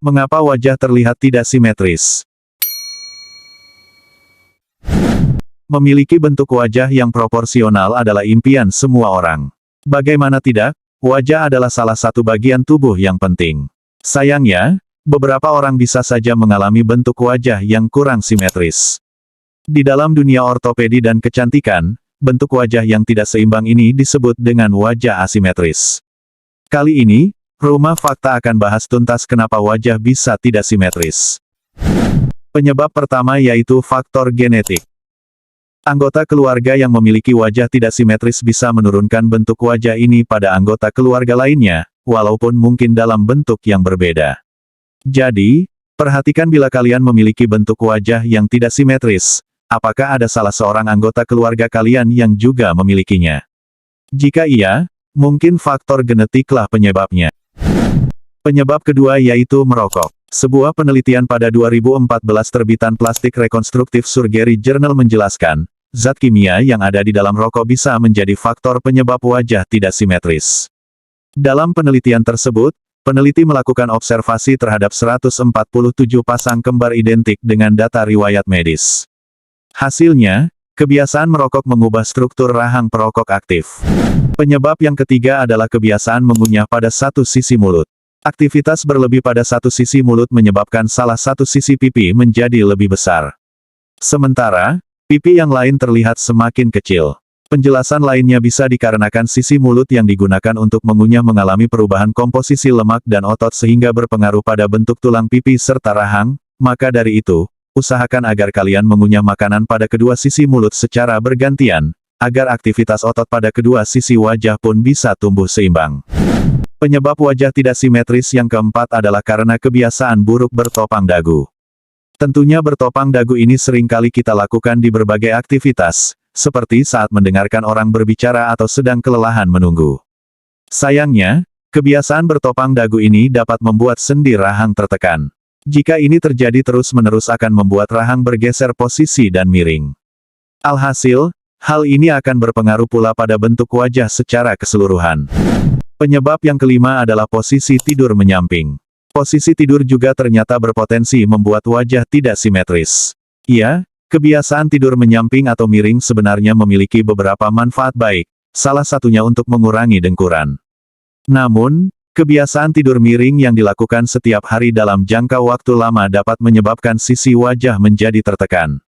Mengapa wajah terlihat tidak simetris? Memiliki bentuk wajah yang proporsional adalah impian semua orang. Bagaimana tidak, wajah adalah salah satu bagian tubuh yang penting. Sayangnya, beberapa orang bisa saja mengalami bentuk wajah yang kurang simetris. Di dalam dunia ortopedi dan kecantikan, bentuk wajah yang tidak seimbang ini disebut dengan wajah asimetris. Kali ini, Rumah Fakta akan bahas tuntas kenapa wajah bisa tidak simetris. Penyebab pertama yaitu faktor genetik. Anggota keluarga yang memiliki wajah tidak simetris bisa menurunkan bentuk wajah ini pada anggota keluarga lainnya, walaupun mungkin dalam bentuk yang berbeda. Jadi, perhatikan bila kalian memiliki bentuk wajah yang tidak simetris, apakah ada salah seorang anggota keluarga kalian yang juga memilikinya? Jika iya, mungkin faktor genetiklah penyebabnya. Penyebab kedua yaitu merokok. Sebuah penelitian pada 2014 terbitan Plastic Reconstructive Surgery Journal menjelaskan, zat kimia yang ada di dalam rokok bisa menjadi faktor penyebab wajah tidak simetris. Dalam penelitian tersebut, peneliti melakukan observasi terhadap 147 pasang kembar identik dengan data riwayat medis. Hasilnya, kebiasaan merokok mengubah struktur rahang perokok aktif. Penyebab yang ketiga adalah kebiasaan mengunyah pada satu sisi mulut. Aktivitas berlebih pada satu sisi mulut menyebabkan salah satu sisi pipi menjadi lebih besar. Sementara, pipi yang lain terlihat semakin kecil. Penjelasan lainnya bisa dikarenakan sisi mulut yang digunakan untuk mengunyah mengalami perubahan komposisi lemak dan otot sehingga berpengaruh pada bentuk tulang pipi serta rahang, maka dari itu, usahakan agar kalian mengunyah makanan pada kedua sisi mulut secara bergantian, agar aktivitas otot pada kedua sisi wajah pun bisa tumbuh seimbang. Penyebab wajah tidak simetris yang keempat adalah karena kebiasaan buruk bertopang dagu. Tentunya bertopang dagu ini sering kali kita lakukan di berbagai aktivitas, seperti saat mendengarkan orang berbicara atau sedang kelelahan menunggu. Sayangnya, kebiasaan bertopang dagu ini dapat membuat sendi rahang tertekan. Jika ini terjadi terus-menerus akan membuat rahang bergeser posisi dan miring. Alhasil, hal ini akan berpengaruh pula pada bentuk wajah secara keseluruhan. Penyebab yang kelima adalah posisi tidur menyamping. Posisi tidur juga ternyata berpotensi membuat wajah tidak simetris. Iya, kebiasaan tidur menyamping atau miring sebenarnya memiliki beberapa manfaat baik, salah satunya untuk mengurangi dengkuran. Namun, kebiasaan tidur miring yang dilakukan setiap hari dalam jangka waktu lama dapat menyebabkan sisi wajah menjadi tertekan.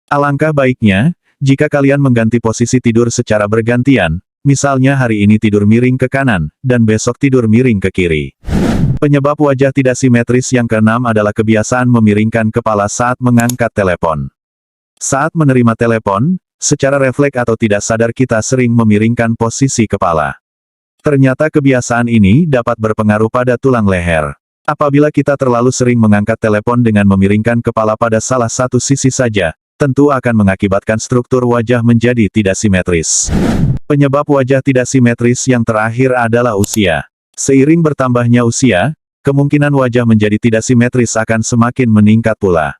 Alangkah baiknya, jika kalian mengganti posisi tidur secara bergantian, misalnya hari ini tidur miring ke kanan, dan besok tidur miring ke kiri. Penyebab wajah tidak simetris yang keenam adalah kebiasaan memiringkan kepala saat mengangkat telepon. Saat menerima telepon, secara refleks atau tidak sadar kita sering memiringkan posisi kepala. Ternyata kebiasaan ini dapat berpengaruh pada tulang leher. Apabila kita terlalu sering mengangkat telepon dengan memiringkan kepala pada salah satu sisi saja, tentu akan mengakibatkan struktur wajah menjadi tidak simetris. Penyebab wajah tidak simetris yang terakhir adalah usia. Seiring bertambahnya usia, kemungkinan wajah menjadi tidak simetris akan semakin meningkat pula.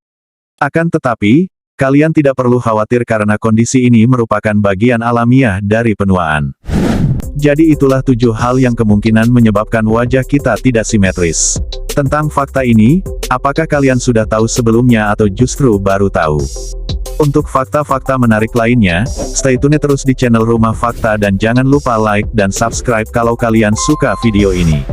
Akan tetapi, kalian tidak perlu khawatir karena kondisi ini merupakan bagian alamiah dari penuaan. Jadi itulah 7 hal yang kemungkinan menyebabkan wajah kita tidak simetris. Tentang fakta ini, apakah kalian sudah tahu sebelumnya atau justru baru tahu? Untuk fakta-fakta menarik lainnya, stay tune terus di channel Rumah Fakta dan jangan lupa like dan subscribe kalau kalian suka video ini.